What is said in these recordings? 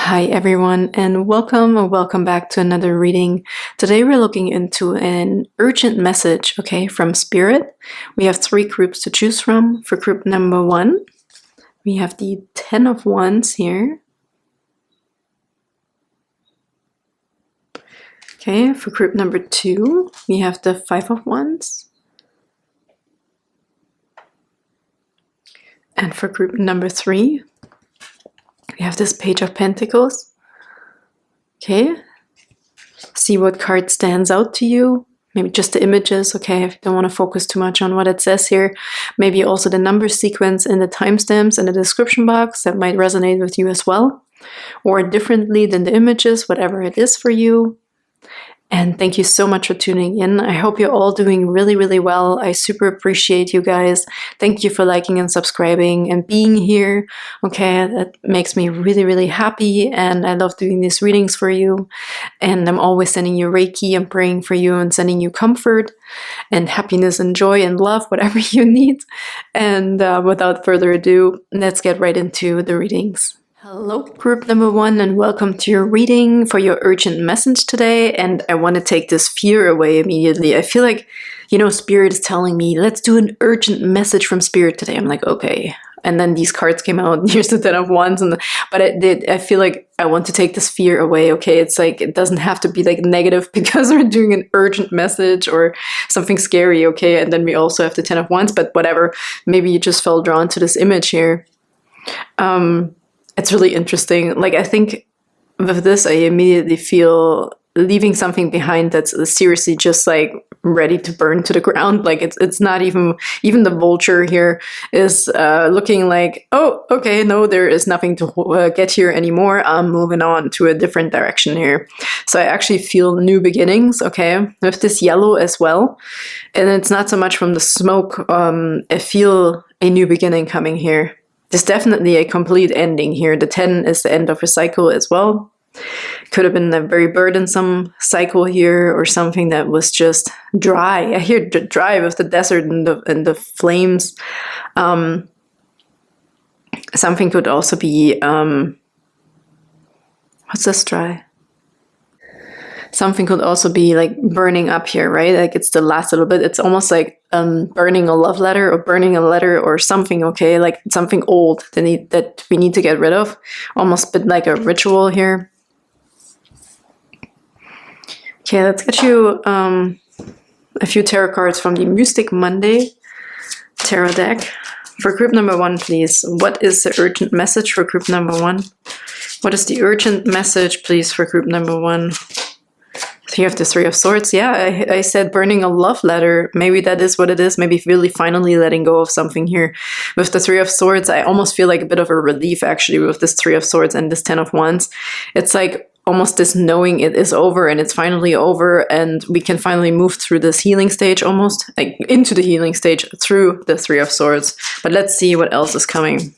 Hi everyone, and welcome or welcome back to another reading. Today we're looking into an urgent message, okay, from Spirit. We have 3 groups to choose from. For group number 1, we have the 10 of Wands here. Okay, for group number 2, we have the 5 of Wands. And for group number 3, we have this Page of Pentacles. Okay, see what card stands out to you. Maybe just the images, okay, if you don't want to focus too much on what it says here. Maybe also the number sequence and the timestamps in the description box that might resonate with you as well. Or differently than the images, whatever it is for you. And thank you so much for tuning in. I hope you're all doing really, really well. I super appreciate you guys. Thank you for liking and subscribing and being here. Okay, that makes me really, really happy. And I love doing these readings for you. And I'm always sending you Reiki and praying for you and sending you comfort and happiness and joy and love, whatever you need. And without further ado, let's get right into the readings. Hello, group number 1, and welcome to your reading for your urgent message today. And I want to take this fear away immediately. I feel like, Spirit is telling me, let's do an urgent message from Spirit today. I'm like, okay. And then these cards came out. Here's the 10 of Wands. But I feel like I want to take this fear away. Okay, it's like, it doesn't have to be like negative because we're doing an urgent message or something scary. Okay, and then we also have the 10 of Wands. But whatever, maybe you just felt drawn to this image here. It's really interesting. Like, I think with this, I immediately feel leaving something behind that's seriously just like ready to burn to the ground. Like it's not even the vulture here is looking like, oh, okay, no, there is nothing to get here anymore. I'm moving on to a different direction here. So I actually feel new beginnings, okay, with this yellow as well. And it's not so much from the smoke. I feel a new beginning coming here. There's definitely a complete ending here. The 10 is the end of a cycle as well. Could have been a very burdensome cycle here or something that was just dry. I hear the dry with the desert and the flames. Something could also be, what's this dry? Something could also be like burning up here, right? Like it's the last little bit. It's almost like burning a love letter or burning a letter or something, okay? Like something old that we need to get rid of. Almost a bit like a ritual here. Okay, let's get you a few tarot cards from the Mystic Monday tarot deck. For group number 1, please. What is the urgent message for group number 1? What is the urgent message, please, for group number 1? So you have the 3 of Swords. Yeah, I said burning a love letter. Maybe that is what it is. Maybe really finally letting go of something here. With the 3 of Swords, I almost feel like a bit of a relief actually with this 3 of Swords and this 10 of Wands. It's like almost this knowing it is over and it's finally over and we can finally move through this healing stage almost. Like into the healing stage through the 3 of Swords. But let's see what else is coming.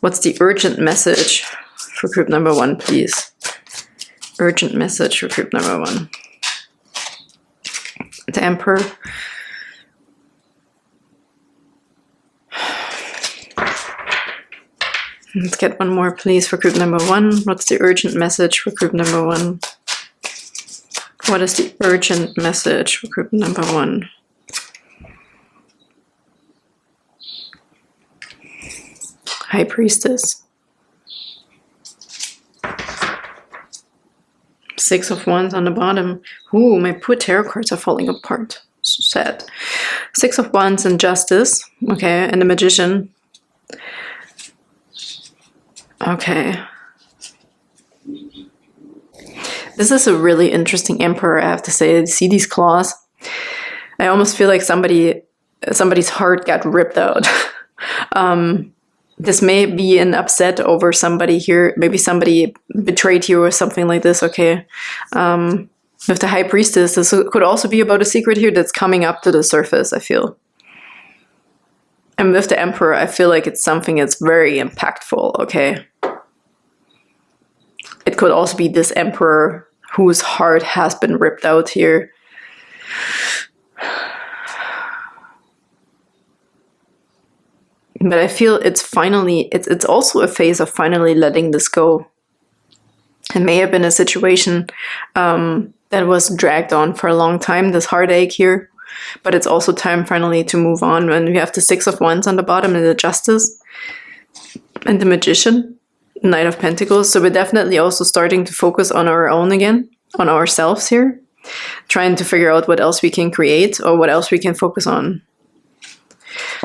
What's the urgent message for group number 1, please? Urgent message for group number 1. The Emperor. Let's get one more, please, for group number 1. What's the urgent message for group number 1? What is the urgent message for group number 1? High Priestess. 6 of Wands on the bottom. Ooh, my poor tarot cards are falling apart. So sad. 6 of Wands and Justice. Okay, and the Magician. Okay. This is a really interesting Emperor, I have to say. See these claws? I almost feel like somebody's heart got ripped out. This may be an upset over somebody here. Maybe somebody betrayed you or something like this, okay? With the High Priestess, this could also be about a secret here that's coming up to the surface, I feel. And with the Emperor, I feel like it's something that's very impactful, okay? It could also be this Emperor whose heart has been ripped out here. But I feel it's finally, it's also a phase of finally letting this go. It may have been a situation that was dragged on for a long time, this heartache here. But it's also time finally to move on. When we have the Six of Wands on the bottom and the Justice and the Magician, Knight of Pentacles. So we're definitely also starting to focus on our own again, on ourselves here. Trying to figure out what else we can create or what else we can focus on.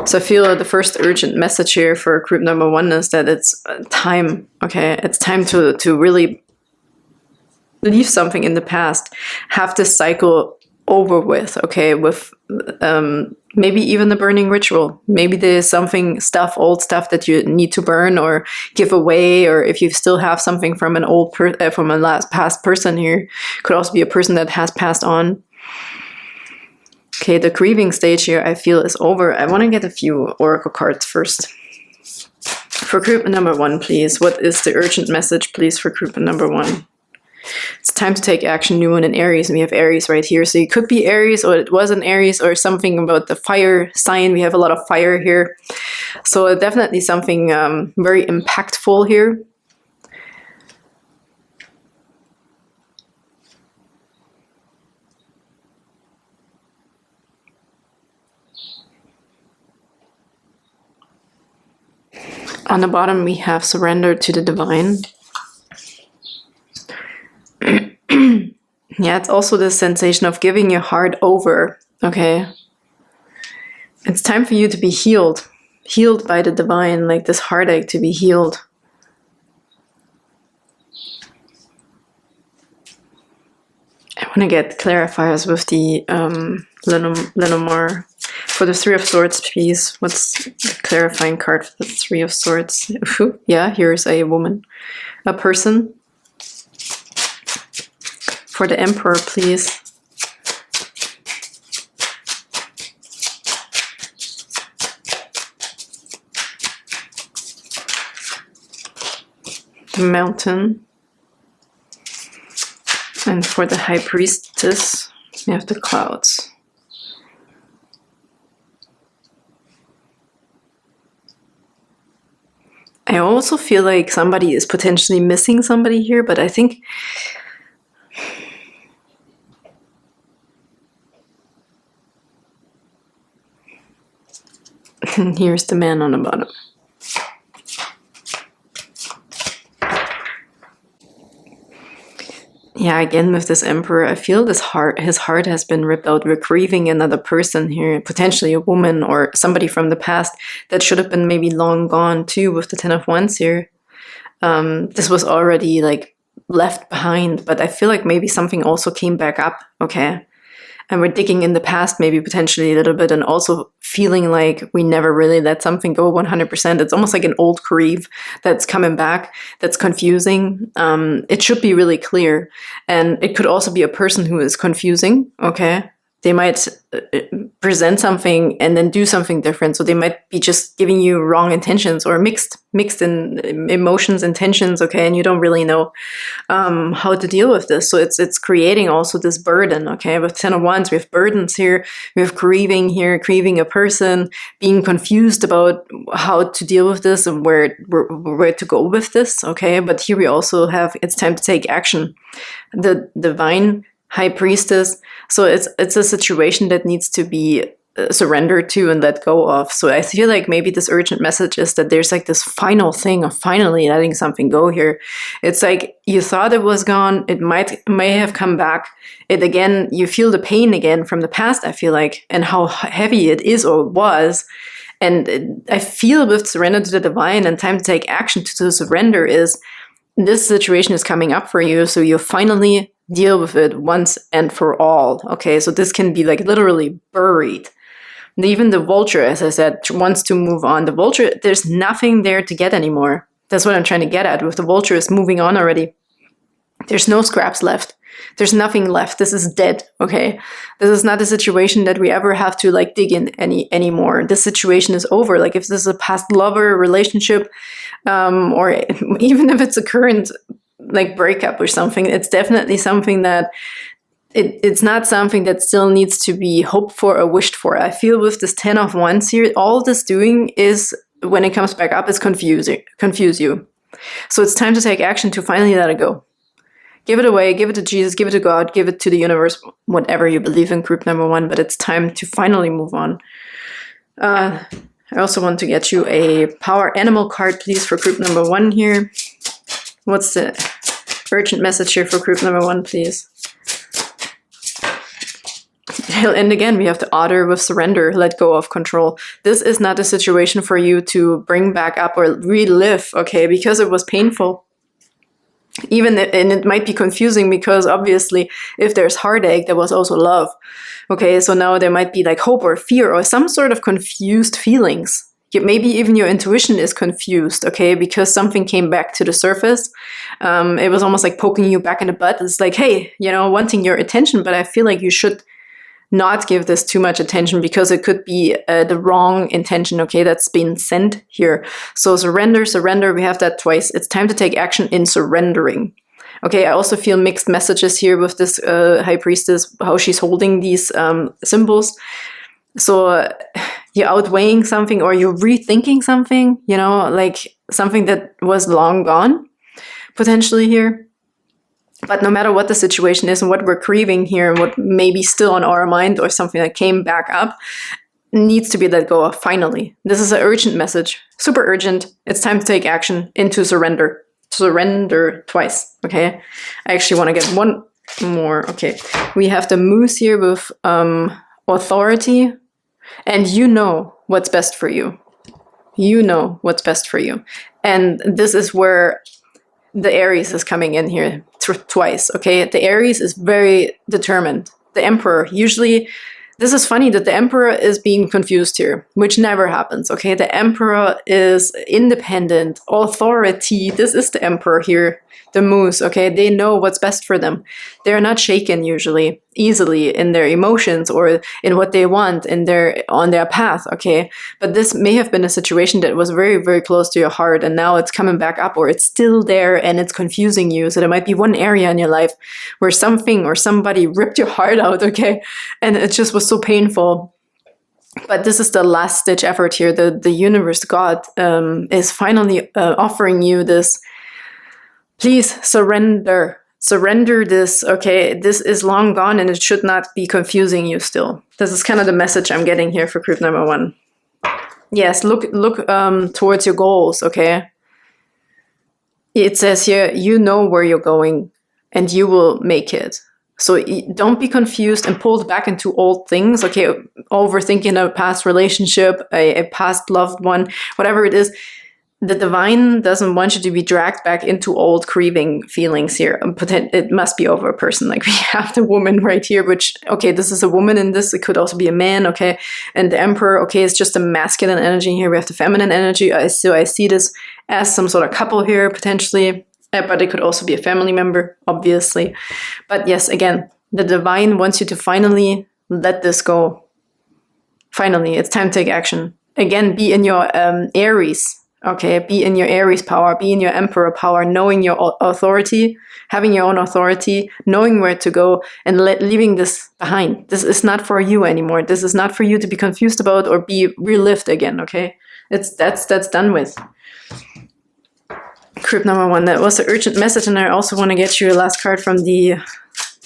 So I feel the first urgent message here for group number 1 is that it's time, okay? It's time to really leave something in the past, have this cycle over with, okay? With maybe even the burning ritual. Maybe there's something, old stuff that you need to burn or give away, or if you still have something from an old from a past person here, could also be a person that has passed on. Okay, the grieving stage here I feel is over. I want to get a few oracle cards first. For group number 1, please. What is the urgent message, please, for group number 1? It's time to take action, New Moon in Aries, and we have Aries right here. So it could be Aries, or it was an Aries, or something about the fire sign. We have a lot of fire here. So definitely something very impactful here. On the bottom, we have surrender to the divine. Yeah, it's also this sensation of giving your heart over, okay? It's time for you to be healed. Healed by the divine, like this heartache to be healed. I want to get clarifiers with the Lenormand. For the Three of Swords, please. What's the clarifying card for the Three of Swords? Yeah, here's a woman. A person. For the Emperor, please. The Mountain. And for the High Priestess, we have the Clouds. I also feel like somebody is potentially missing somebody here, but I think here's the man on the bottom. Yeah, again with this Emperor, I feel his heart has been ripped out. We're grieving another person here, potentially a woman or somebody from the past that should have been maybe long gone too with the Ten of Wands here. This was already like left behind, but I feel like maybe something also came back up, okay? And we're digging in the past maybe potentially a little bit, and also feeling like we never really let something go 100%. It's almost like an old grief that's coming back, that's confusing. It should be really clear. And it could also be a person who is confusing, okay? They might present something and then do something different. So they might be just giving you wrong intentions or mixed in emotions, intentions, okay? And you don't really know how to deal with this. So it's creating also this burden, okay? With Ten of Wands, we have burdens here. We have grieving here, grieving a person, being confused about how to deal with this and where to go with this, okay? But here we also have, it's time to take action. The divine High Priestess. So it's a situation that needs to be surrendered to and let go of. So I feel like maybe this urgent message is that there's like this final thing of finally letting something go here. It's like you thought it was gone. It may have come back. It again, you feel the pain again from the past, I feel like, and how heavy it is or was. And I feel with surrender to the divine and time to take action to surrender is this situation is coming up for you. So you finally deal with it once and for all. Okay, so this can be like literally buried. And even the vulture, as I said, wants to move on. The vulture, there's nothing there to get anymore. That's what I'm trying to get at. With the vulture is moving on already. There's no scraps left. There's nothing left. This is dead, okay? This is not a situation that we ever have to like dig in anymore. This situation is over. Like if this is a past lover relationship, or even if it's a current like breakup or something, it's definitely something that it's not something that still needs to be hoped for or wished for. I feel with this Ten of Wands here, all this doing is when it comes back up, it's confuse you. So it's time to take action to finally let it go. Give it away, give it to Jesus, give it to God, give it to the universe, whatever you believe in, group number 1, but it's time to finally move on. I also want to get you a power animal card, please, for group number 1 here. What's the urgent message here for group number 1, please? And again, we have the otter with surrender, let go of control. This is not a situation for you to bring back up or relive, okay, because it was painful. And it might be confusing because obviously if there's heartache, there was also love. Okay, so now there might be like hope or fear or some sort of confused feelings. Maybe even your intuition is confused, okay, because something came back to the surface. It was almost like poking you back in the butt. It's like, hey, you know, wanting your attention, but I feel like you should not give this too much attention because it could be the wrong intention, okay, that's been sent here. So surrender, we have that twice. It's time to take action in surrendering. Okay, I also feel mixed messages here with this High Priestess, how she's holding these symbols. So you're outweighing something or you're rethinking something, you know, like something that was long gone, potentially here. But no matter what the situation is and what we're grieving here and what may be still on our mind or something that came back up needs to be let go of finally. This is an urgent message, super urgent. It's time to take action into surrender. Surrender twice, okay? I actually want to get one more. Okay, we have the moose here with authority, and you know what's best for you. You know what's best for you. And this is where the Aries is coming in here twice, okay? The Aries is very determined. The Emperor, usually, this is funny that the Emperor is being confused here, which never happens, okay? The Emperor is independent, authority. This is the Emperor here, the moose, okay? They know what's best for them. They're not shaken usually, easily in their emotions or in what they want on their path, okay? But this may have been a situation that was very, very close to your heart and now it's coming back up or it's still there and it's confusing you. So there might be one area in your life where something or somebody ripped your heart out, okay? And it just was so painful. But this is the last ditch effort here. The universe, God, is finally offering you this. Please surrender. Surrender this, okay? This is long gone and it should not be confusing you still. This is kind of the message I'm getting here for group number 1. Yes, look towards your goals, okay? It says here, you know where you're going and you will make it. So don't be confused and pulled back into old things, okay? Overthinking a past relationship, a past loved one, whatever it is. The divine doesn't want you to be dragged back into old grieving feelings here. It must be over a person. Like we have the woman right here, which, okay, this is a woman in this. It could also be a man, okay? And the Emperor, okay, it's just a masculine energy here. We have the feminine energy. So I see this as some sort of couple here, potentially. But it could also be a family member, obviously. But yes, again, the divine wants you to finally let this go. Finally, it's time to take action. Again, be in your Aries. Okay, be in your Aries power, be in your Emperor power, knowing your authority, having your own authority, knowing where to go, and leaving this behind. This is not for you anymore. This is not for you to be confused about or be relived again, okay? That's done with. Group number 1, that was the urgent message, and I also want to get you a last card from the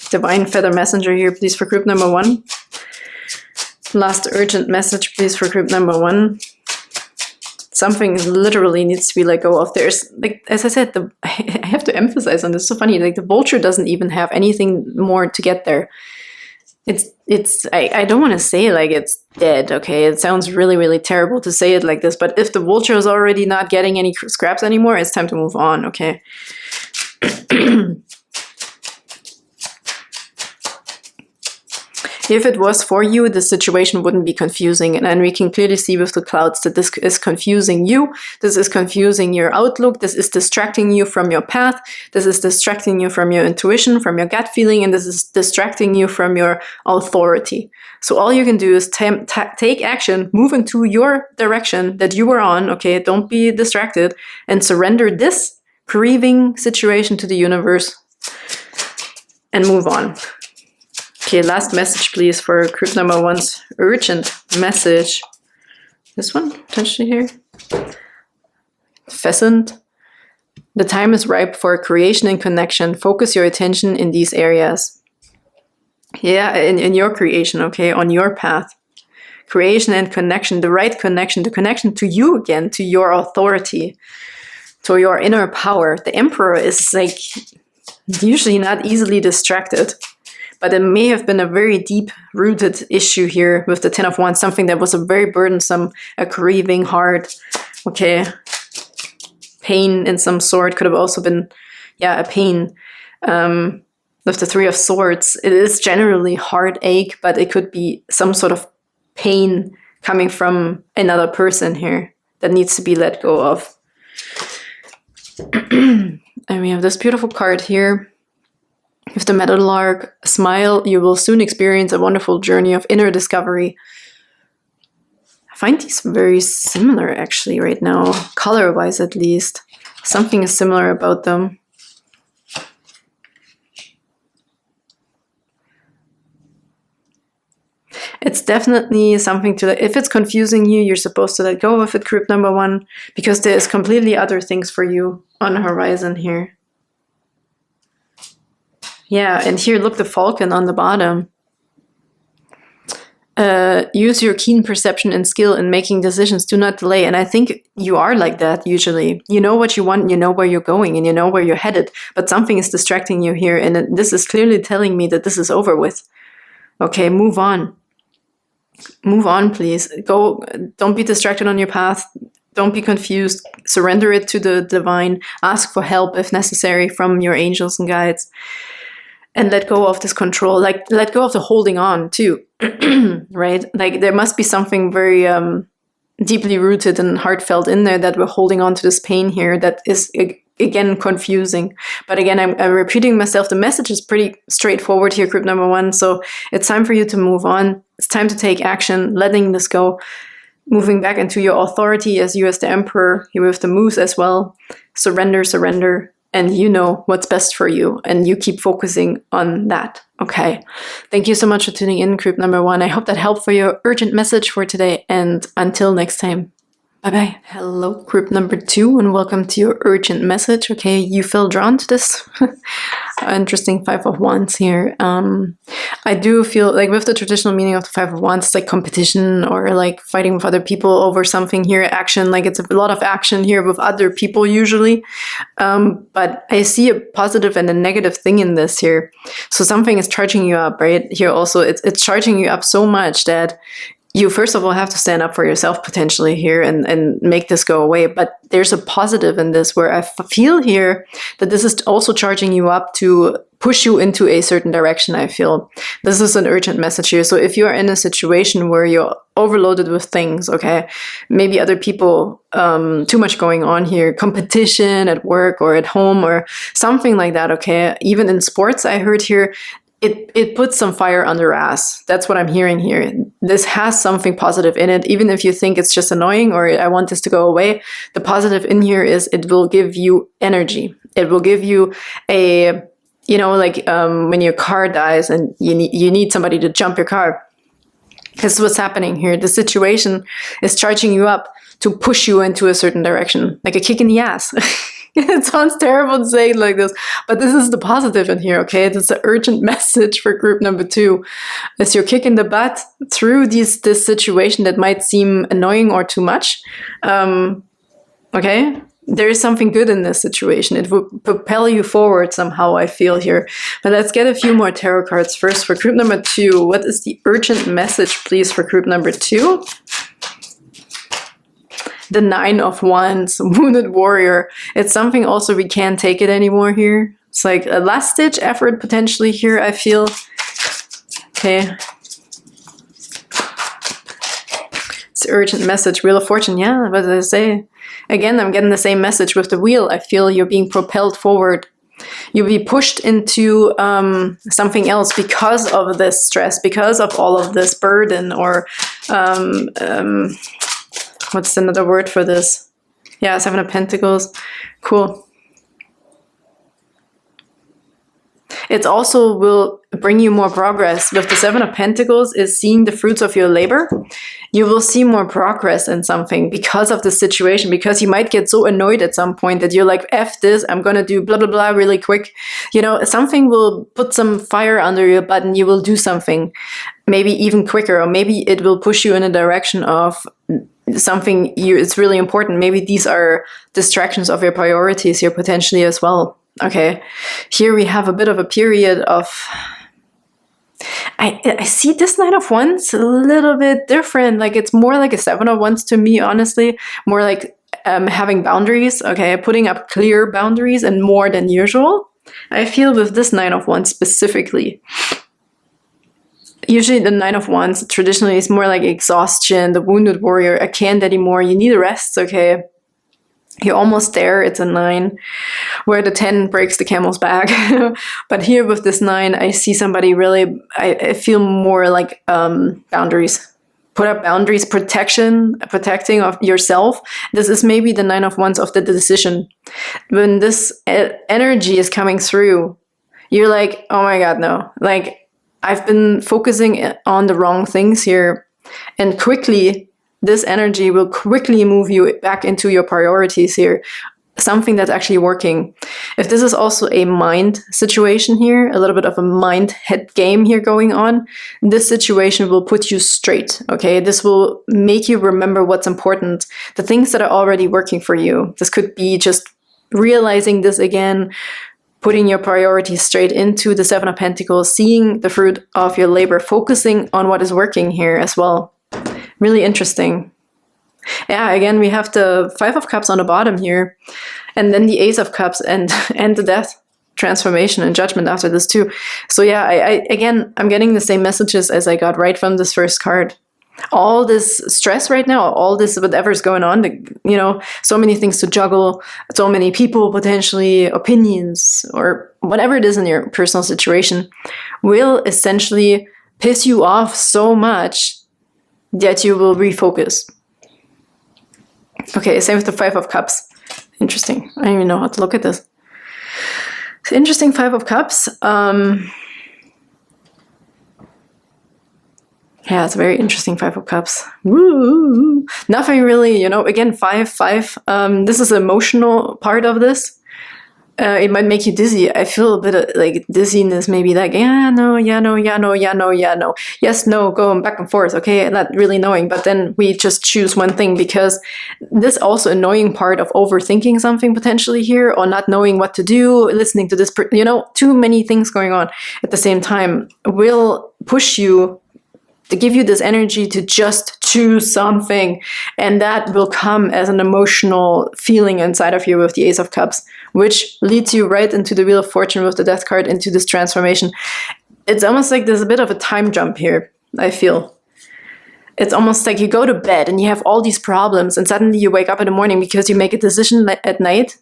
Divine Feather Messenger here, please, for group number 1. Last urgent message, please, for group number 1. Something literally needs to be let go of. There's, like, as I said, I have to emphasize on this. It's so funny, like the vulture doesn't even have anything more to get there. I don't want to say like it's dead, okay? It sounds really, really terrible to say it like this, but if the vulture is already not getting any scraps anymore, it's time to move on, okay? If it was for you, the situation wouldn't be confusing. And we can clearly see with the clouds that this is confusing you. This is confusing your outlook. This is distracting you from your path. This is distracting you from your intuition, from your gut feeling. And this is distracting you from your authority. So all you can do is take action, move into your direction that you were on. Okay, don't be distracted and surrender this grieving situation to the universe and move on. Okay, last message, please, for group number 1's urgent message. This one, potentially here. Pheasant. The time is ripe for creation and connection. Focus your attention in these areas. Yeah, in your creation, okay, on your path. Creation and connection, the right connection, the connection to you again, to your authority, to your inner power. The Emperor is like usually not easily distracted, but it may have been a very deep-rooted issue here with the Ten of Wands, something that was a very burdensome, a grieving heart, okay, pain in some sort. Could have also been, yeah, a pain. With the Three of Swords, it is generally heartache, but it could be some sort of pain coming from another person here that needs to be let go of. And we have this beautiful card here with the Meadowlark. Smile, you will soon experience a wonderful journey of inner discovery. I find these very similar actually right now, color-wise at least. Something is similar about them. It's definitely something to, if it's confusing you, you're supposed to let go of it, group number 1, because there's completely other things for you on the horizon here. Yeah, and here, look, the falcon on the bottom. Use your keen perception and skill in making decisions. Do not delay. And I think you are like that usually. You know what you want, you know where you're going, and you know where you're headed. But something is distracting you here, and this is clearly telling me that this is over with. Okay, move on. Move on, please. Go. Don't be distracted on your path. Don't be confused. Surrender it to the divine. Ask for help if necessary from your angels and guides. And let go of this control. Like, let go of the holding on too, right? Like, there must be something very deeply rooted and heartfelt in there that we're holding on to this pain here that is, again, confusing. But again, I'm repeating myself. The message is pretty straightforward here, group number 1. So it's time for you to move on. It's time to take action, letting this go, moving back into your authority as you as the Emperor, you with the Moose as well. Surrender, surrender. And you know what's best for you, and you keep focusing on that. Okay. Thank you so much for tuning in, group number 1. I hope that helped for your urgent message for today. And until next time, bye-bye. Hello, group number 2, and welcome to your urgent message. Okay, you feel drawn to this interesting Five of Wands here. I do feel like with the traditional meaning of the Five of Wands, it's like competition or like fighting with other people over something here. Action, like it's a lot of action here with other people usually. But I see a positive and a negative thing in this here. So something is charging you up, right? Here also, it's charging you up so much that you first of all have to stand up for yourself potentially here and make this go away. But there's a positive in this where I feel here that this is also charging you up to push you into a certain direction, I feel. This is an urgent message here. So if you are in a situation where you're overloaded with things, okay, maybe other people, too much going on here, competition at work or at home or something like that, okay. Even in sports, I heard here, it puts some fire under ass. That's what I'm hearing here. This has something positive in it, even if you think it's just annoying or I want this to go away. The positive in here is it will give you energy. It will give you a, you know, like when your car dies and you need somebody to jump your car. This is what's happening here. The situation is charging you up to push you into a certain direction, like a kick in the ass. It sounds terrible to say it like this, but this is the positive in here, okay? It's an urgent message for group number 2. As you're kicking the butt through this situation that might seem annoying or too much, okay? There is something good in this situation. It will propel you forward somehow, I feel here. But let's get a few more tarot cards first for group number 2. What is the urgent message, please, for group number 2? The Nine of Wands, Wounded Warrior. It's something also we can't take it anymore here. It's like a last-ditch effort potentially here, I feel. Okay. It's an urgent message. Wheel of Fortune, yeah, what did I say? Again, I'm getting the same message with the wheel. I feel you're being propelled forward. You'll be pushed into something else because of this stress, because of all of this burden or... what's another word for this? Yeah, 7 of Pentacles. Cool. it also will bring you more progress. With the Seven of Pentacles is seeing the fruits of your labor. You will see more progress in something because of the situation, because you might get so annoyed at some point that you're like, F this, I'm going to do blah, blah, blah really quick. You know, something will put some fire under your butt and you will do something maybe even quicker, or maybe it will push you in a direction of something it's really important. Maybe these are distractions of your priorities here potentially as well. Okay, here we have a bit of a period of, I see this Nine of Wands a little bit different. Like it's more like a Seven of Wands to me, honestly. More like having boundaries, okay, putting up clear boundaries and more than usual. I feel with this Nine of Wands specifically. Usually the Nine of Wands traditionally is more like exhaustion, the wounded warrior. I can't anymore, you need a rest, okay. You're almost there, it's a 9, where the 10 breaks the camel's back. But here with this 9, I see somebody really, I feel more like boundaries. Put up boundaries, protecting of yourself. This is maybe the 9 of Wands of the decision. When this energy is coming through, you're like, oh my God, no. Like, I've been focusing on the wrong things here. And quickly, this energy will quickly move you back into your priorities here. Something that's actually working. If this is also a mind situation here, a little bit of a mind-head game here going on, this situation will put you straight, okay? This will make you remember what's important, the things that are already working for you. This could be just realizing this again, putting your priorities straight into the Seven of Pentacles, seeing the fruit of your labor, focusing on what is working here as well. Really interesting. Yeah, again, we have the Five of Cups on the bottom here, and then the Ace of Cups and the Death, transformation and judgment after this too. So yeah, I'm getting the same messages as I got right from this first card. All this stress right now, all this whatever's going on, you know, so many things to juggle, so many people potentially, opinions, or whatever it is in your personal situation, will essentially piss you off so much that you will refocus. Okay, same with the Five of Cups. Interesting. I don't even know how to look at this. Interesting Five of Cups. Yeah, it's a very interesting Five of Cups. Woo! Nothing really, you know, again, 5. This is the emotional part of this. It might make you dizzy. I feel a bit of like dizziness, maybe like, yeah, no, yeah, no, yeah, no, yeah, no, yeah, no. Yes, no, going back and forth, okay? Not really knowing, but then we just choose one thing, because this also annoying part of overthinking something potentially here, or not knowing what to do, listening to this, you know, too many things going on at the same time will push you to give you this energy to just choose something, and that will come as an emotional feeling inside of you with the Ace of Cups, which leads you right into the Wheel of Fortune with the Death card, into this transformation. It's almost like there's a bit of a time jump here, I feel. It's almost like you go to bed and you have all these problems, and suddenly you wake up in the morning because you make a decision at night.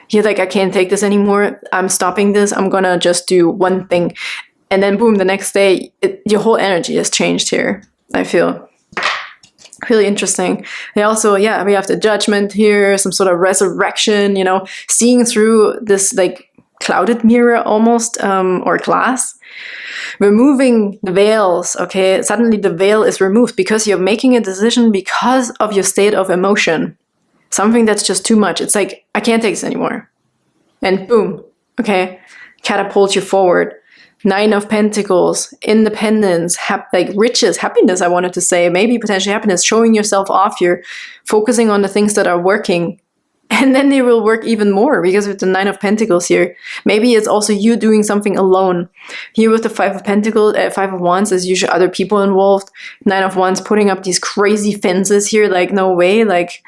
You're like, I can't take this anymore, I'm stopping this, I'm gonna just do one thing. And then boom, the next day, your whole energy has changed here, I feel. Really interesting. They also, yeah, we have the Judgment here, some sort of resurrection, you know, seeing through this like clouded mirror almost, or glass. Removing the veils, okay? Suddenly the veil is removed because you're making a decision because of your state of emotion. Something that's just too much. It's like, I can't take this anymore. And boom, okay? Catapult you forward. 9 of Pentacles, independence, like riches, happiness, I wanted to say, maybe potentially happiness, showing yourself off here, focusing on the things that are working. And then they will work even more, because with the 9 of Pentacles here, maybe it's also you doing something alone. Here with the 5 of Pentacles, 5 of Wands, there's usually other people involved. 9 of Wands putting up these crazy fences here, like no way, like,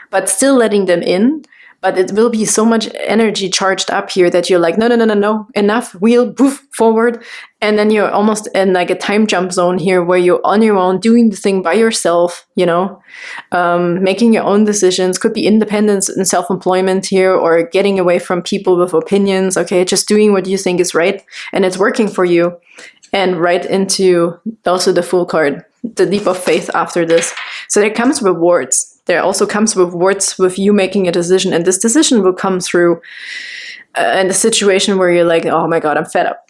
but still letting them in. But it will be so much energy charged up here that you're like, no, enough, wheel, poof, forward. And then you're almost in like a time jump zone here where you're on your own, doing the thing by yourself, you know, making your own decisions. Could be independence and self-employment here, or getting away from people with opinions, okay, just doing what you think is right and it's working for you. And right into also the Fool card, the leap of faith after this. So there comes rewards. There also comes rewards with you making a decision, and this decision will come through in a situation where you're like, oh my god, I'm fed up.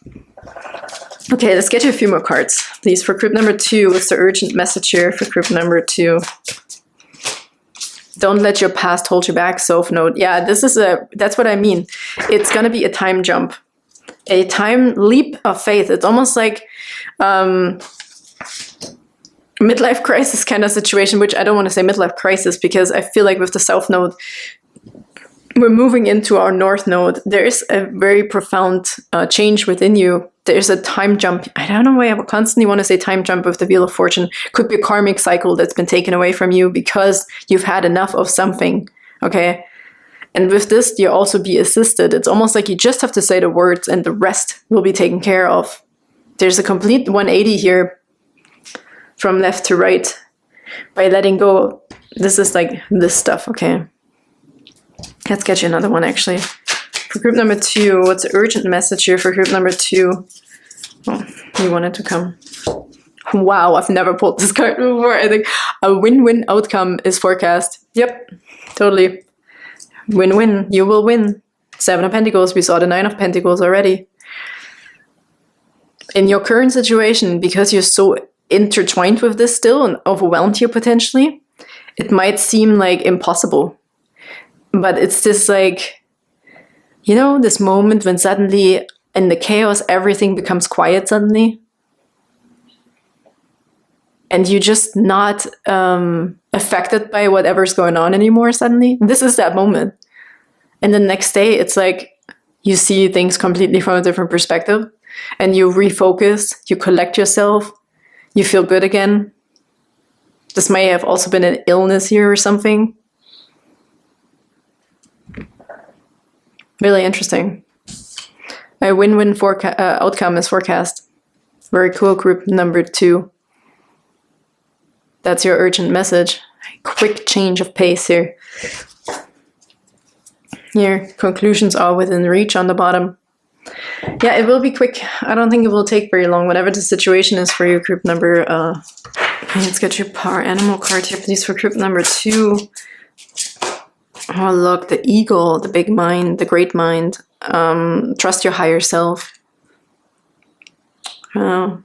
Okay, let's get you a few more cards, please. For group number 2, what's the urgent message here for group number 2? Don't let your past hold you back, Soph note. Yeah, that's what I mean. It's gonna be a time jump. A time leap of faith. It's almost like midlife crisis kind of situation, which I don't want to say midlife crisis because I feel like with the South node, we're moving into our North node. There is a very profound change within you. There's a time jump. I don't know why I constantly want to say time jump with the Wheel of Fortune. Could be a karmic cycle that's been taken away from you because you've had enough of something, okay? And with this, you'll also be assisted. It's almost like you just have to say the words and the rest will be taken care of. There's a complete 180 here from left to right by letting go. This is like this stuff, okay? Let's get you another one, actually. For group number 2, what's the urgent message here for group number 2? Oh, you wanted to come. Wow, I've never pulled this card before. I think a win-win outcome is forecast. Yep, totally. Win-win, you will win. 7 of Pentacles, we saw the 9 of Pentacles already. In your current situation, because you're so intertwined with this still and overwhelmed here potentially, it might seem like impossible. But it's this like, you know, this moment when suddenly in the chaos, everything becomes quiet suddenly. And you're just not affected by whatever's going on anymore suddenly. This is that moment. And the next day, it's like you see things completely from a different perspective. And you refocus, you collect yourself, you feel good again. This may have also been an illness here or something. Really interesting. A win-win outcome is forecast. Very cool, group number 2. That's your urgent message. Quick change of pace here. Here, conclusions are within reach on the bottom. Yeah, it will be quick. I don't think it will take very long, whatever the situation is for you, group number... let's get your power animal card here, please, for group number 2. Oh, look, the eagle, the big mind, the great mind. Trust your higher self. Lots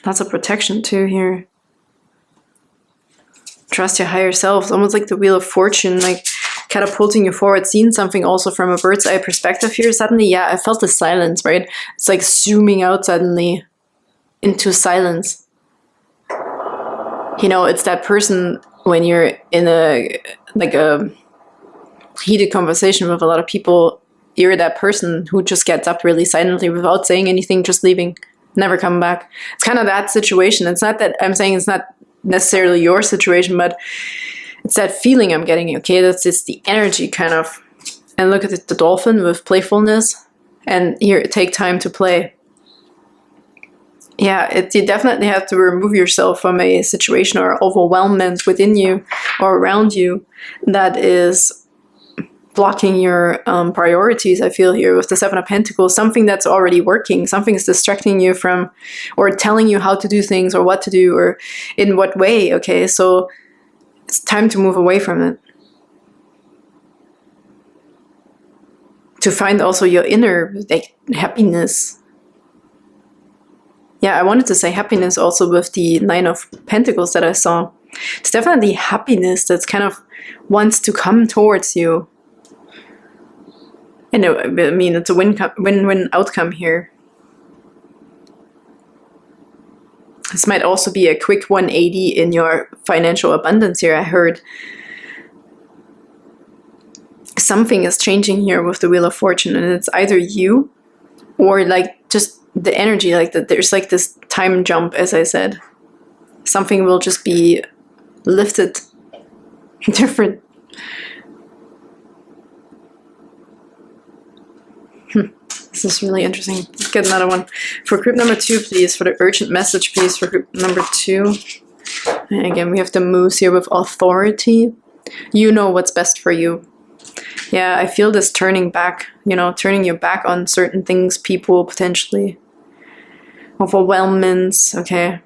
of protection, too, here. Trust your higher self. It's almost like the Wheel of Fortune, like catapulting you forward. Seeing something also from a bird's eye perspective here. Suddenly, yeah, I felt the silence, right? It's like zooming out suddenly into silence. You know, it's that person when you're in a heated conversation with a lot of people, you're that person who just gets up really silently without saying anything, just leaving, never coming back. It's kind of that situation. It's not that I'm saying it's not necessarily your situation, but it's that feeling I'm getting, okay? That's just the energy kind of. And look at the dolphin with playfulness. And here, take time to play. Yeah, you definitely have to remove yourself from a situation or overwhelmment within you or around you that is blocking your priorities, I feel here with the 7 of Pentacles. Something that's already working, something is distracting you from or telling you how to do things or what to do or in what way, okay? So it's time to move away from it. To find also your inner like happiness. Yeah, I wanted to say happiness also with the 9 of Pentacles that I saw. It's definitely happiness that's kind of wants to come towards you. I know, I mean, it's a win-win outcome here. This might also be a quick 180 in your financial abundance here, I heard. Something is changing here with the Wheel of Fortune, and it's either you or like just the energy, like that there's like this time jump, as I said. Something will just be lifted different. This is really interesting. Let's get another one. For group number 2, please, for the urgent message, please, for group number 2. And again, we have the moose here with authority. You know what's best for you. Yeah, I feel this turning back, you know, turning your back on certain things, people, potentially. Overwhelmments, okay.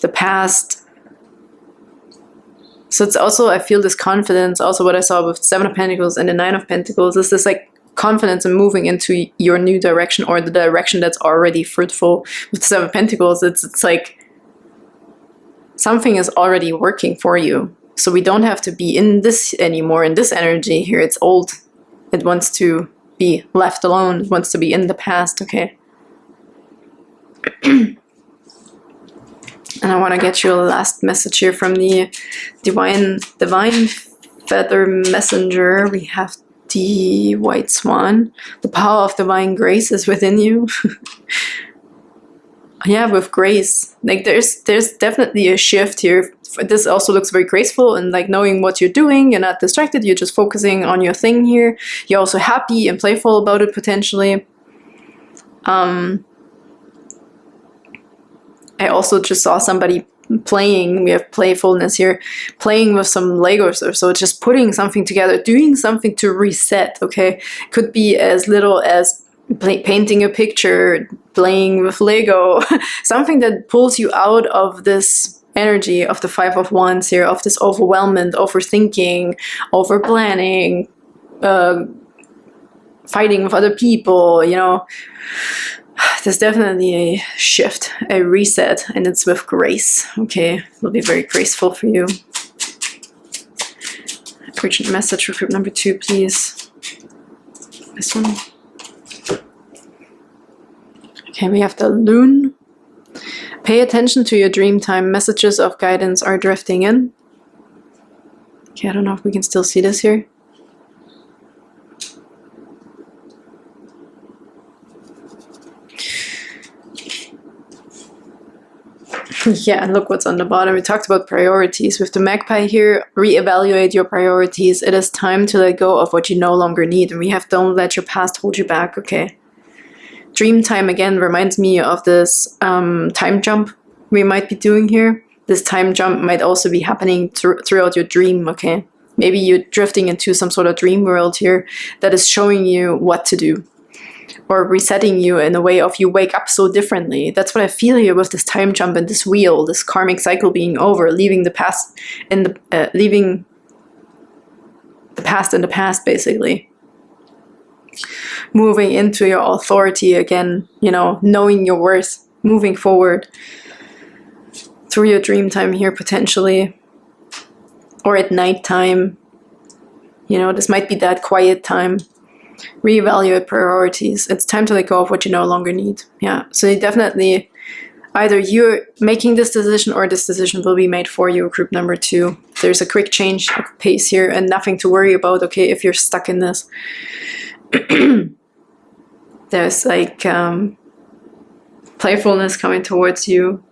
The past. So it's also, I feel this confidence, also what I saw with 7 of Pentacles and the 9 of Pentacles, is this like confidence in moving into your new direction, or the direction that's already fruitful. With the Seven of Pentacles, it's like something is already working for you. So we don't have to be in this anymore, in this energy here. It's old. It wants to be left alone. It wants to be in the past, okay? And I want to get you a last message here from the Divine Feather Messenger. We have the White Swan. The power of divine grace is within you. Yeah, with grace. Like there's definitely a shift here. This also looks very graceful, and like knowing what you're doing, you're not distracted, you're just focusing on your thing here. You're also happy and playful about it potentially. I also just saw somebody playing, we have playfulness here, playing with some Legos or so, just putting something together, doing something to reset, okay? Could be as little as painting a picture, playing with Lego, something that pulls you out of this energy of the Five of Wands here, of this overwhelmment, overthinking, over planning, fighting with other people, you know. There's definitely a shift, a reset, and it's with grace, okay? It'll be very graceful for you. Urgent message for group number 2, please. This one. Okay, we have the Loon. Pay attention to your dream time. Messages of guidance are drifting in. Okay, I don't know if we can still see this here. Yeah, and look what's on the bottom. We talked about priorities. With the magpie here, reevaluate your priorities. It is time to let go of what you no longer need. And we have don't let your past hold you back, okay? Dream time, again, reminds me of this time jump we might be doing here. This time jump might also be happening throughout your dream, okay? Maybe you're drifting into some sort of dream world here that is showing you what to do, or resetting you in a way of you wake up so differently. That's what I feel here with this time jump and this wheel, this karmic cycle being over, leaving the past in the leaving the past in the past, basically. Moving into your authority again, you know, knowing your worth, moving forward through your dream time here potentially, or at night time. You know, this might be that quiet time. Reevaluate priorities. It's time to let go of what you no longer need. Yeah, so you definitely, either you're making this decision or this decision will be made for you, group number 2. There's a quick change of pace here and nothing to worry about, okay, if you're stuck in this. There's like playfulness coming towards you.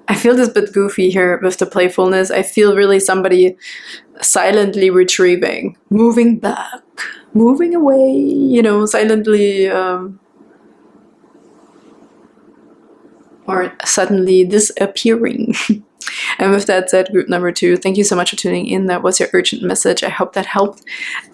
I feel this bit goofy here with the playfulness. I feel really somebody silently retrieving, moving back, moving away, you know, silently, or suddenly disappearing. And with that said, group number 2, thank you so much for tuning in. That was your urgent message. I hope that helped,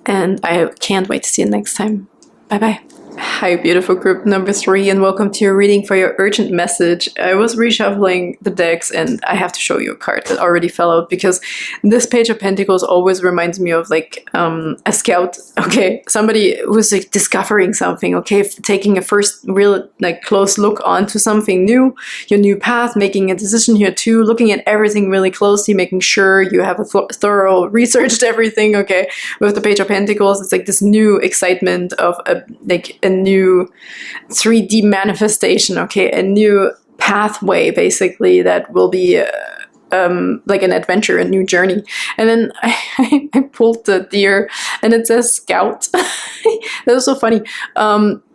and I can't wait to see you next time. Bye-bye. Hi, beautiful group number 3, and welcome to your reading for your urgent message. I was reshuffling the decks, and I have to show you a card that already fell out, because this Page of Pentacles always reminds me of like a scout, okay? Somebody who's like discovering something, okay? Taking a first real like close look onto something new, your new path, making a decision here too, looking at everything really closely, making sure you have a thorough researched everything, okay? With the Page of Pentacles, it's like this new excitement of a new 3D manifestation, okay, a new pathway basically that will be like an adventure, a new journey. And then I pulled the deer and it says scout. That was so funny.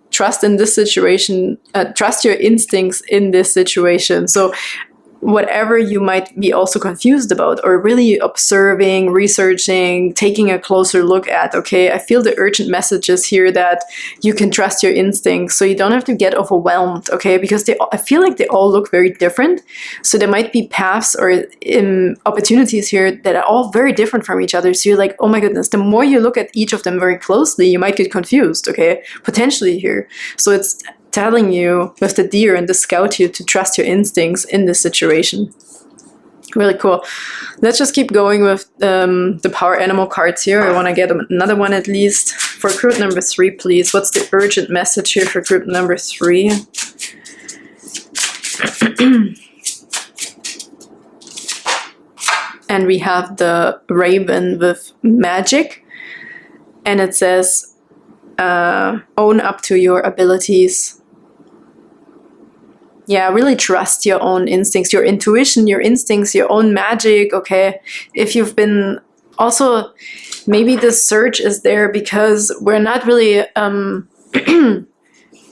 Trust in this situation, trust your instincts in this situation. So whatever you might be also confused about or really observing, researching, taking a closer look at, okay, I feel the urgent messages here that you can trust your instincts, so you don't have to get overwhelmed, okay, because I feel like they all look very different. So there might be paths or opportunities here that are all very different from each other. So you're like, oh my goodness, the more you look at each of them very closely, you might get confused, okay, potentially here. So it's telling you with the deer and the scout here to trust your instincts in this situation. Really cool. Let's just keep going with the power animal cards here. I want to get another one at least. For group number 3, please. What's the urgent message here for group number 3? And we have the raven with magic. And it says, own up to your abilities. Yeah, really trust your own instincts, your intuition, your instincts, your own magic, okay? If you've been also, maybe this surge is there because we're not really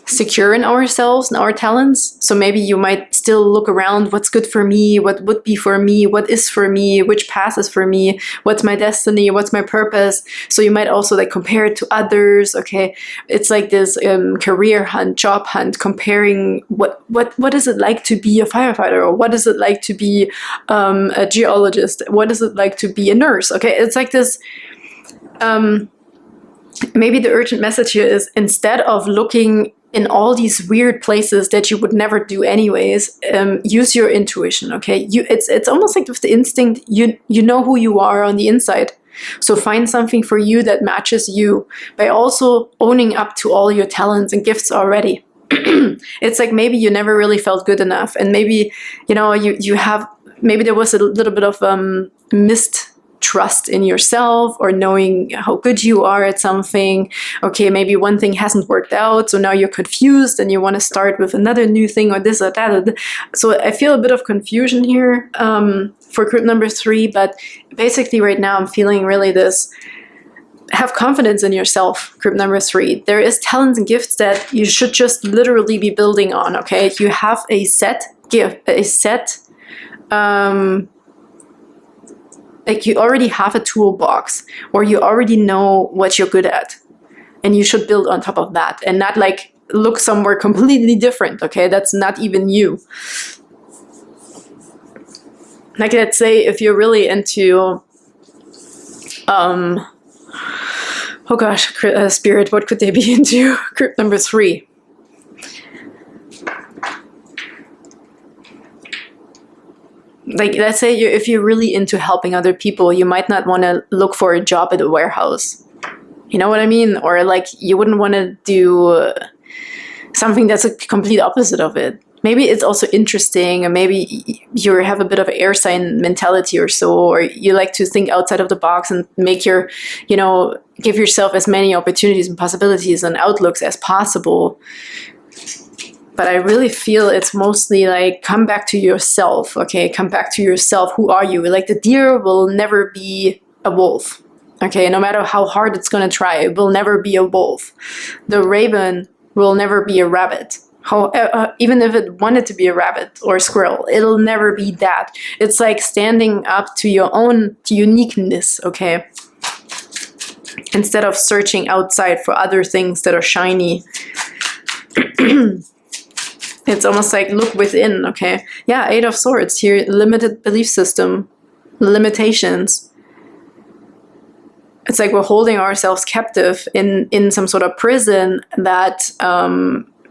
secure in ourselves and our talents. So maybe you might still look around, what's good for me, what would be for me, what is for me, which path is for me, what's my destiny, what's my purpose. So you might also like compare it to others, okay? It's like this career hunt, job hunt, comparing what is it like to be a firefighter, or what is it like to be a geologist, what is it like to be a nurse, okay? It's like this, maybe the urgent message here is, instead of looking in all these weird places that you would never do anyways, use your intuition, okay? It's almost like with the instinct, you know who you are on the inside. So find something for you that matches you by also owning up to all your talents and gifts already. It's like maybe you never really felt good enough, and maybe, you know, you have, maybe there was a little bit of mistrust in yourself, or knowing how good you are at something. Okay, maybe one thing hasn't worked out, so now you're confused and you want to start with another new thing, or this or that. So I feel a bit of confusion here for group number 3, but basically right now I'm feeling really this, have confidence in yourself, group number 3. There is talents and gifts that you should just literally be building on, okay? You have a set gift, a set like you already have a toolbox, or you already know what you're good at, and you should build on top of that and not like look somewhere completely different, okay? That's not even you. Like, let's say if you're really into oh gosh, spirit, what could they be into? Group number 3. Like, let's say if you're really into helping other people, you might not want to look for a job at a warehouse. You know what I mean? Or like, you wouldn't want to do something that's a complete opposite of it. Maybe it's also interesting, or maybe you have a bit of an air sign mentality or so, or you like to think outside of the box and make your, you know, give yourself as many opportunities and possibilities and outlooks as possible. But I really feel it's mostly like, come back to yourself, okay? Come back to yourself. Who are you? Like, the deer will never be a wolf, okay? No matter how hard it's going to try, it will never be a wolf. The raven will never be a rabbit. Even if it wanted to be a rabbit or a squirrel, it'll never be that. It's like standing up to your own uniqueness, okay? Instead of searching outside for other things that are shiny. It's almost like look within, okay? Yeah, 8 of Swords here, limited belief system, limitations. It's like we're holding ourselves captive in some sort of prison that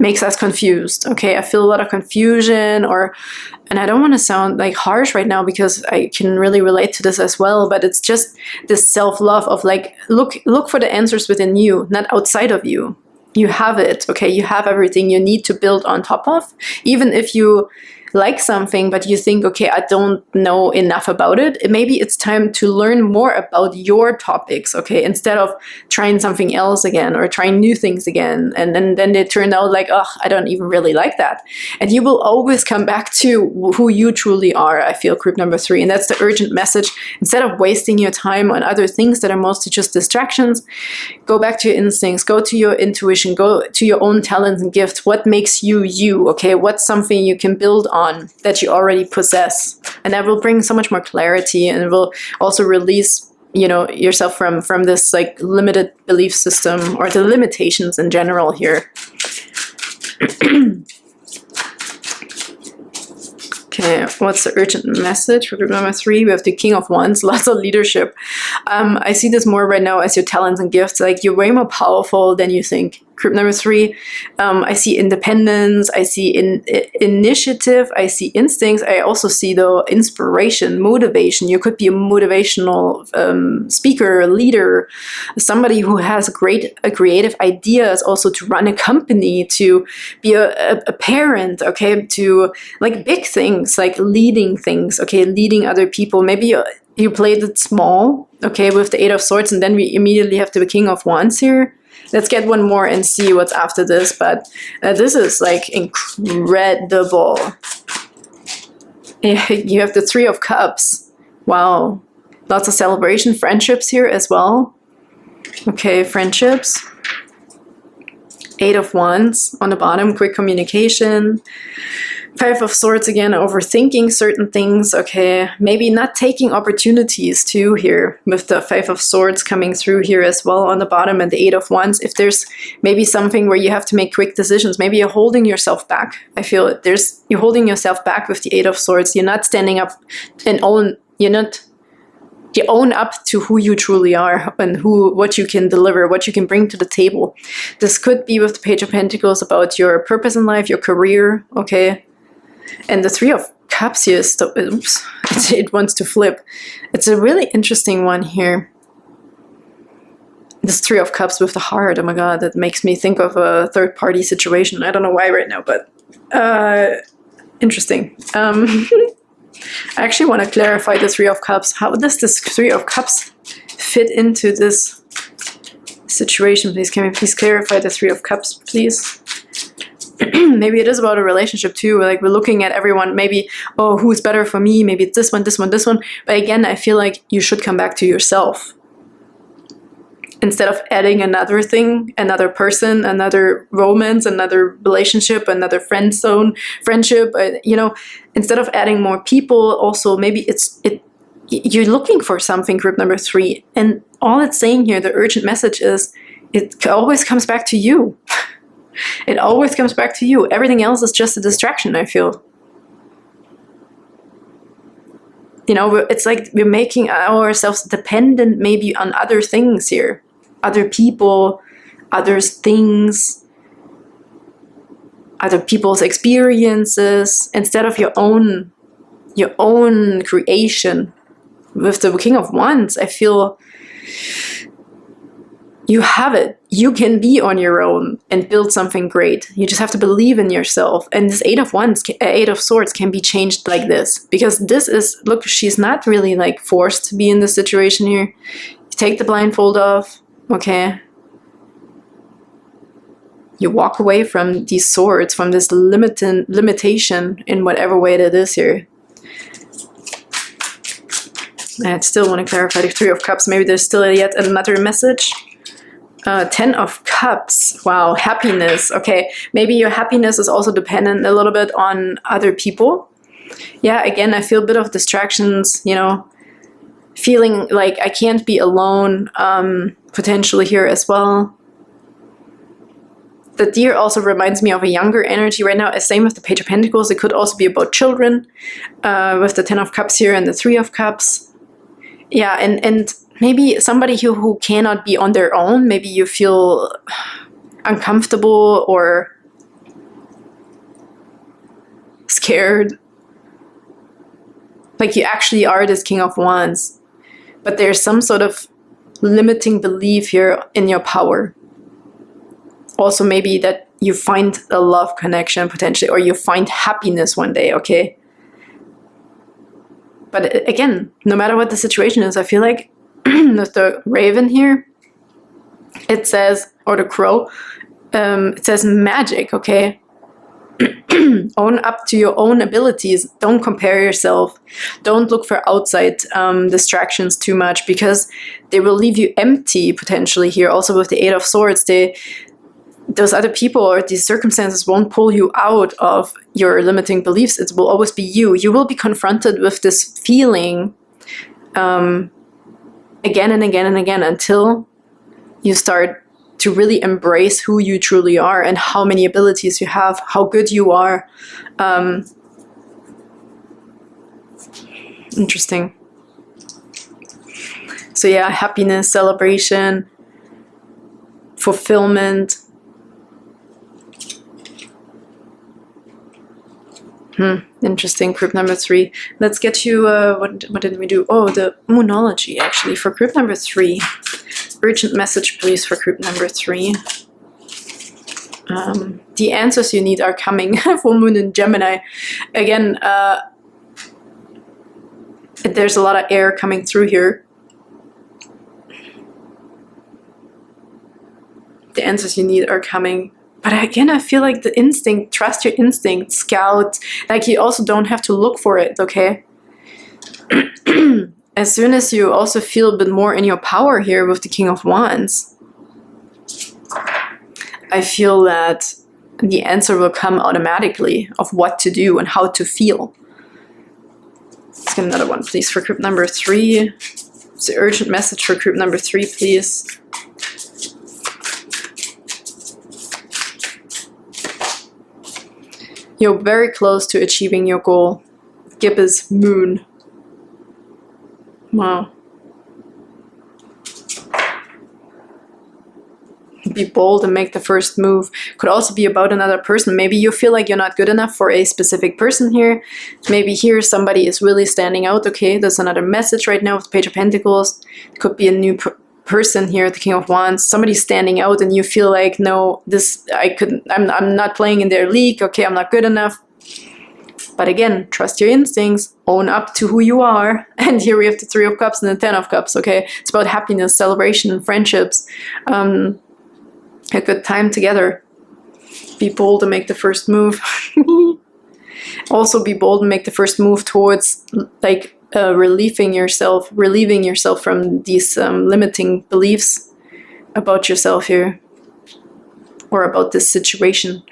makes us confused, okay? I feel a lot of confusion, and I don't want to sound like harsh right now because I can really relate to this as well, but it's just this self-love of like, look for the answers within you, not outside of you. You have it, okay? You have everything you need to build on top of. Even if you like something, but you think, okay, I don't know enough about it, maybe it's time to learn more about your topics, okay? Instead of trying something else again, or trying new things again. And then they turn out like, oh, I don't even really like that. And you will always come back to who you truly are, I feel, group number 3. And that's the urgent message. Instead of wasting your time on other things that are mostly just distractions, go back to your instincts, go to your intuition, go to your own talents and gifts. What makes you you, okay? What's something you can build on that you already possess, and that will bring so much more clarity, and it will also release, you know, yourself from this like limited belief system, or the limitations in general here. Okay, what's the urgent message for group number 3? We have the King of Wands, lots of leadership. I see this more right now as your talents and gifts. Like, you're way more powerful than you think. Group number 3, I see independence, I see initiative, I see instincts, I also see though inspiration, motivation. You could be a motivational speaker, leader, somebody who has creative ideas, also to run a company, to be a parent, okay, to like big things, like leading things, okay, leading other people. Maybe you played it small, okay, with the 8 of Swords, and then we immediately have the King of Wands here. Let's get one more and see what's after this, but this is like incredible. You have the 3 of Cups. Wow. Lots of celebration, friendships here as well. Okay, friendships. 8 of Wands on the bottom, quick communication. 5 of Swords again, overthinking certain things. Okay, maybe not taking opportunities too here with the 5 of Swords coming through here as well on the bottom, and the 8 of Wands. If there's maybe something where you have to make quick decisions, maybe you're holding yourself back. I feel it. You're holding yourself back with the 8 of Swords. You're not standing up and you own up to who you truly are and what you can deliver, what you can bring to the table. This could be with the Page of Pentacles about your purpose in life, your career, okay? And the 3 of Cups here is, oops, it wants to flip. It's a really interesting one here. This 3 of Cups with the heart, oh my god, that makes me think of a third-party situation. I don't know why right now, but interesting. I actually want to clarify the 3 of Cups. How does this 3 of Cups fit into this situation? Please, can we please clarify the 3 of Cups, please? Maybe it is about a relationship too. Like we're looking at everyone, maybe, oh, who's better for me? Maybe it's this one, this one, this one. But again, I feel like you should come back to yourself. Instead of adding another thing, another person, another romance, another relationship, another friendship, instead of adding more people, also maybe you're looking for something, group number 3. And all it's saying here, the urgent message is, it always comes back to you. It always comes back to you. Everything else is just a distraction, I feel. It's like we're making ourselves dependent maybe on other things here. Other people, other things, other people's experiences, instead of your own creation. With the King of Wands, I feel you have it. You can be on your own and build something great. You just have to believe in yourself. And this 8 of Swords can be changed like this. Because this is, look, she's not really like forced to be in this situation here. You take the blindfold off, okay? You walk away from these swords, from this limitation in whatever way it is here. I still want to clarify the 3 of Cups. Maybe there's still yet another message. 10 of Cups. Wow, happiness. Okay, maybe your happiness is also dependent a little bit on other people. Yeah, again, I feel a bit of distractions, feeling like I can't be alone, potentially here as well. The Deer also reminds me of a younger energy right now. Same with the Page of Pentacles. It could also be about children, with the 10 of Cups here and the 3 of Cups. Yeah, and maybe somebody who cannot be on their own. Maybe you feel uncomfortable or scared. Like you actually are this King of Wands. But there's some sort of limiting belief here in your power. Also maybe that you find a love connection potentially, or you find happiness one day, okay? But again, no matter what the situation is, I feel like with the raven here, it says, or the crow, it says magic, okay? Own up to your own abilities. Don't compare yourself. Don't look for outside distractions too much, because they will leave you empty potentially here. Also with the 8 of Swords, those other people or these circumstances won't pull you out of your limiting beliefs. It will always be you. You will be confronted with this feeling again and again and again until you start to really embrace who you truly are and how many abilities you have, how good you are. Interesting. So yeah, happiness, celebration, fulfillment. Interesting. Group number 3. Let's get you, what did we do? Oh, the Moonology, actually, for group number 3. Urgent message, please, for group number 3. The answers you need are coming. Full moon in Gemini. Again, there's a lot of air coming through here. The answers you need are coming. But again, I feel like the instinct, trust your instinct, scout. Like, you also don't have to look for it, okay? As soon as you also feel a bit more in your power here with the King of Wands, I feel that the answer will come automatically of what to do and how to feel. Let's get another one, please, for group number 3. It's the urgent message for group number 3, please. You're very close to achieving your goal. Gibbous moon. Wow. Be bold and make the first move. Could also be about another person. Maybe you feel like you're not good enough for a specific person here. Maybe here somebody is really standing out. Okay, there's another message right now with the Page of Pentacles. It could be a new person here, the King of Wands. Somebody's standing out and you feel like, no, I'm not playing in their league. Okay, I'm not good enough. But again, trust your instincts, own up to who you are. And here we have the 3 of Cups and the 10 of Cups, okay? It's about happiness, celebration, friendships, a good time together. Be bold and make the first move. Also be bold and make the first move towards, like, relieving yourself from these limiting beliefs about yourself here. Or about this situation.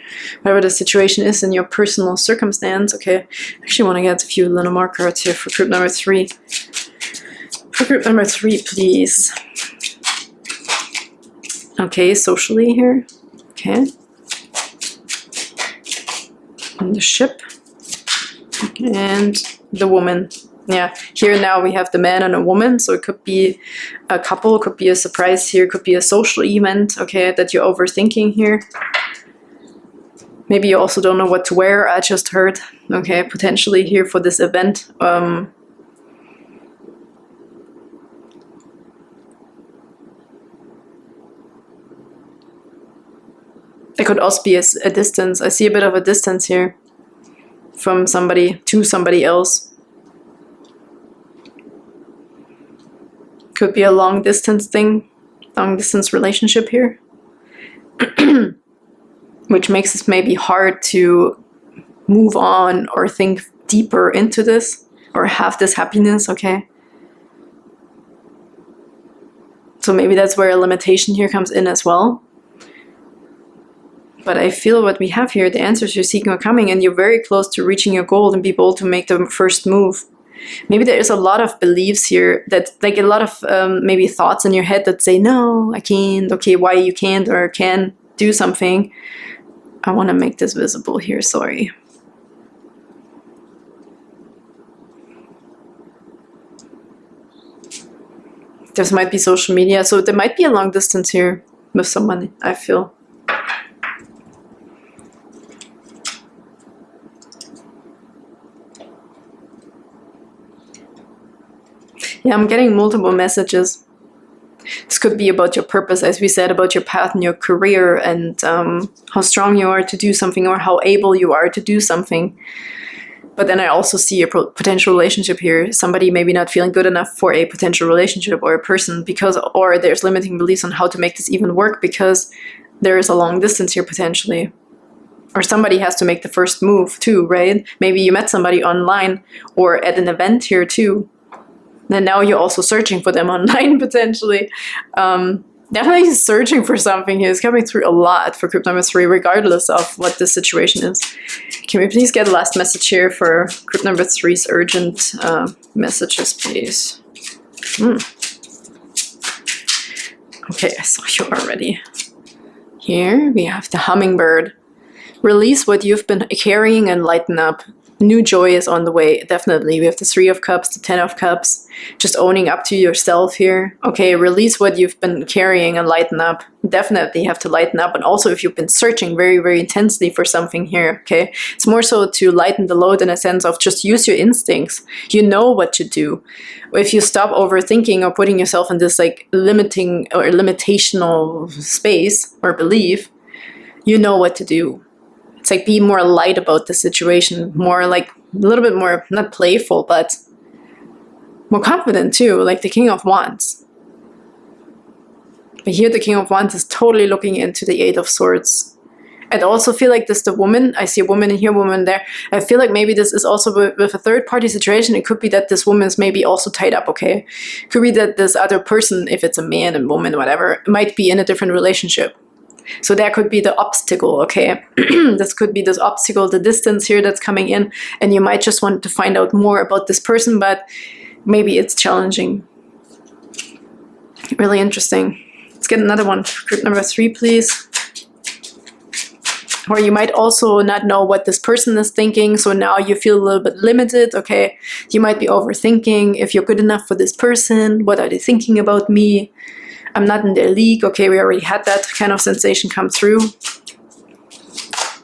Whatever the situation is in your personal circumstance. Okay, I actually want to get a few Lenormand cards here for group number 3. For group number 3, please. Okay, socially here. Okay. And the ship. And the woman. Yeah, here now we have the man and a woman, so it could be a couple, could be a surprise here, could be a social event, okay, that you're overthinking here. Maybe you also don't know what to wear, I just heard, okay, potentially here for this event. There could also be a distance. I see a bit of a distance here from somebody to somebody else. Could be a long distance thing, long distance relationship here. Which makes it maybe hard to move on or think deeper into this or have this happiness, okay? So maybe that's where a limitation here comes in as well. But I feel what we have here, the answers you're seeking are coming and you're very close to reaching your goal and be bold to make the first move. Maybe there is a lot of beliefs here that, like, a lot of maybe thoughts in your head that say, no, I can't, okay, why you can't or can do something. I want to make this visible here, sorry. This might be social media, so there might be a long distance here with someone, I feel. Yeah, I'm getting multiple messages. This could be about your purpose, as we said, about your path and your career and how strong you are to do something or how able you are to do something. But then I also see a potential relationship here. Somebody maybe not feeling good enough for a potential relationship or a person or there's limiting beliefs on how to make this even work because there is a long distance here potentially. Or somebody has to make the first move too, right? Maybe you met somebody online or at an event here too. And now you're also searching for them online, potentially. Definitely searching for something here. It's coming through a lot for group number 3, regardless of what the situation is. Can we please get the last message here for group number 3's urgent messages, please? Okay, I saw you already. Here we have the hummingbird. Release what you've been carrying and lighten up. New joy is on the way, definitely. We have the 3 of Cups, the 10 of Cups, just owning up to yourself here. Okay, release what you've been carrying and lighten up. Definitely have to lighten up. And also if you've been searching very, very intensely for something here, okay, it's more so to lighten the load in a sense of just use your instincts. You know what to do. If you stop overthinking or putting yourself in this like limiting or limitational space or belief, you know what to do. It's like be more light about the situation, more like a little bit more, not playful, but more confident too, like the King of Wands. But here the King of Wands is totally looking into the 8 of Swords. I also feel like this, the woman, I see a woman in here, woman there. I feel like maybe this is also with a third party situation. It could be that this woman is maybe also tied up, okay? It could be that this other person, if it's a man and woman, whatever, might be in a different relationship. So that could be the obstacle, okay? This could be this obstacle, the distance here that's coming in, and you might just want to find out more about this person, but maybe it's challenging. Really interesting. Let's get another one. Group number 3, please. Or you might also not know what this person is thinking, so now you feel a little bit limited, okay? You might be overthinking if you're good enough for this person. What are they thinking about me? I'm not in their league. Okay, we already had that kind of sensation come through.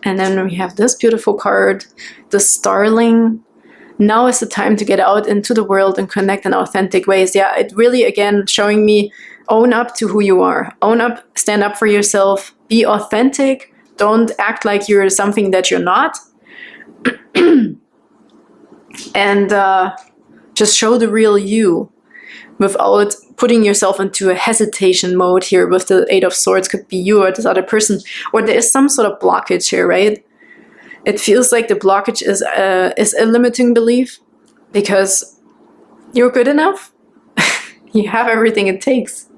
And then we have this beautiful card, the Starling. Now is the time to get out into the world and connect in authentic ways. Yeah, it really, again, showing me own up to who you are. Own up, stand up for yourself, be authentic. Don't act like you're something that you're not. And just show the real you without putting yourself into a hesitation mode here with the 8 of Swords. Could be you or this other person, or there is some sort of blockage here, right? It feels like the blockage is a limiting belief because you're good enough. You have everything it takes.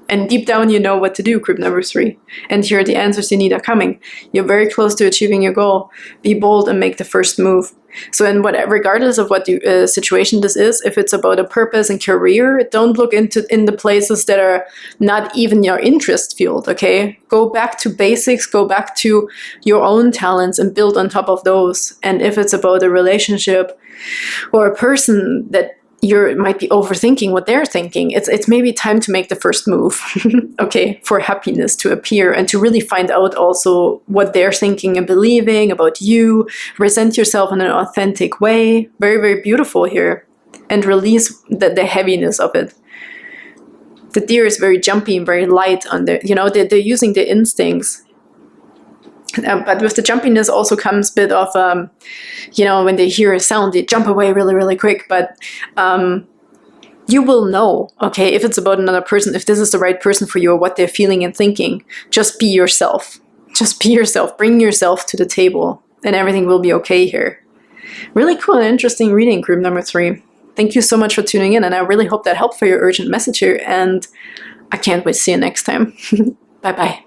And deep down, you know what to do, group number 3. And here the answers you need are coming. You're very close to achieving your goal. Be bold and make the first move. So in whatever, regardless of what the situation this is, if it's about a purpose and career, don't look in the places that are not even your interest field, okay? Go back to basics, go back to your own talents and build on top of those. And if it's about a relationship or a person that you might be overthinking what they're thinking, it's maybe time to make the first move, okay, for happiness to appear and to really find out also what they're thinking and believing about you. Present yourself in an authentic way. Very, very beautiful here. And release the heaviness of it. The deer is very jumpy and very light on the, you know, they're using their instincts. But with the jumpiness also comes a bit of, you know, when they hear a sound, they jump away really, really quick. But you will know, okay, if it's about another person, if this is the right person for you or what they're feeling and thinking. Just be yourself. Just be yourself. Bring yourself to the table and everything will be okay here. Really cool and interesting reading, group number 3. Thank you so much for tuning in, and I really hope that helped for your urgent message here, and I can't wait to see you next time. Bye-bye.